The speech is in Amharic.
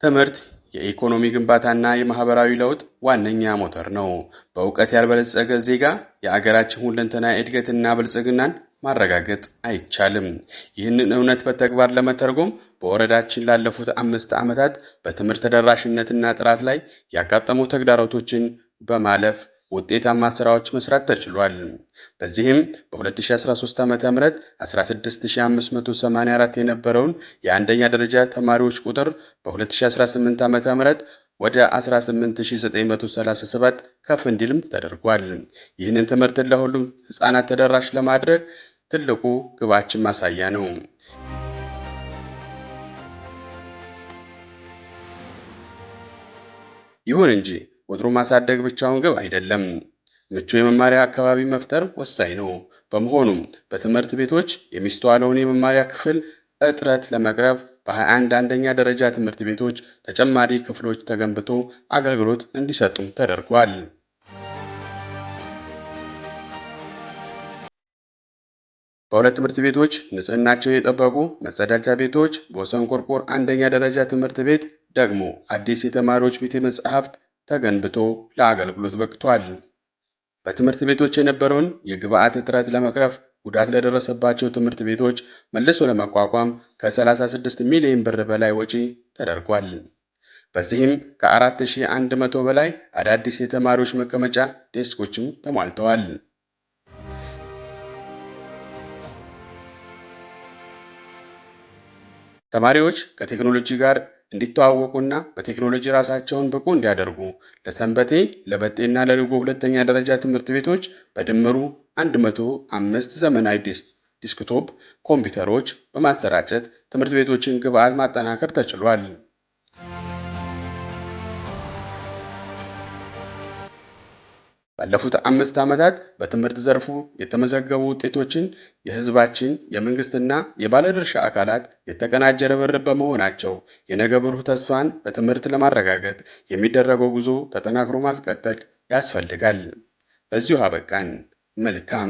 ትምህርት የኢኮኖሚ ግንባታና የማህበራዊ ለውጥ ዋነኛ ሞተር ነው። በእውቀት ያልበለጸገ ዜጋ የአገራችን ሁለንተናዊ እድገትና ብልጽግናን ማረጋገጥ አይቻልም። ይህንን እውነት በተግባር ለመተርጎም በወረዳችን ላለፉት 5 ዓመታት በትምህርት ተደራሽነትና ጥራት ላይ ያጋጠሙ ተግዳሮቶችን በማለፍ ውጤታማ ስራዎች መስራት ተችሏል። በዚህም በ2013 ዓ.ም 16584 የነበረውን የአንደኛ ደረጃ ተማሪዎች ቁጥር በ2018 ዓ.ም ወደ 18937 ከፍ እንዲልም ተደርጓል። ይህንን ትምህርትን ለሁሉም ህፃናት ተደራሽ ለማድረግ ትልቁ ግባችን ማሳያ ነው። ይሁን እንጂ ቁጥሩ ማሳደግ ብቻውን ግብ አይደለም። ምቹ የመማሪያ አካባቢ መፍጠር ወሳኝ ነው። በመሆኑም በትምህርት ቤቶች የሚስተዋለውን የመማሪያ ክፍል እጥረት ለመቅረፍ በ21 አንደኛ ደረጃ ትምህርት ቤቶች ተጨማሪ ክፍሎች ተገንብቶ አገልግሎት እንዲሰጡም ተደርጓል። በሁለት ትምህርት ቤቶች ንጽህናቸው የጠበቁ መጸዳጃ ቤቶች፣ በወሰን ቆርቆር አንደኛ ደረጃ ትምህርት ቤት ደግሞ አዲስ የተማሪዎች ቤተ መጻሕፍት ተገንብቶ ለአገልግሎት በቅቷል። በትምህርት ቤቶች የነበረውን የግብዓት እጥረት ለመቅረፍ ጉዳት ለደረሰባቸው ትምህርት ቤቶች መልሶ ለማቋቋም ከ36 ሚሊዮን ብር በላይ ወጪ ተደርጓል። በዚህም ከ4100 በላይ አዳዲስ የተማሪዎች መቀመጫ ዴስኮችም ተሟልተዋል። ተማሪዎች ከቴክኖሎጂ ጋር እንዲተዋወቁና በቴክኖሎጂ ራሳቸውን ብቁ እንዲያደርጉ ለሰንበቴ፣ ለበጤና ለልጎ ሁለተኛ ደረጃ ትምህርት ቤቶች በድምሩ 105 ዘመናዊ ዲስክቶፕ ኮምፒውተሮች በማሰራጨት ትምህርት ቤቶችን ግብዓት ማጠናከር ተችሏል። ባለፉት 5 ዓመታት በትምህርት ዘርፉ የተመዘገቡ ውጤቶችን የሕዝባችን የመንግስትና የባለድርሻ አካላት የተቀናጀ ርብርብ በመሆናቸው የነገ ብሩህ ተስፋን በትምህርት ለማረጋገጥ የሚደረገው ጉዞ ተጠናክሮ ማስቀጠል ያስፈልጋል። በዚሁ አበቃን። መልካም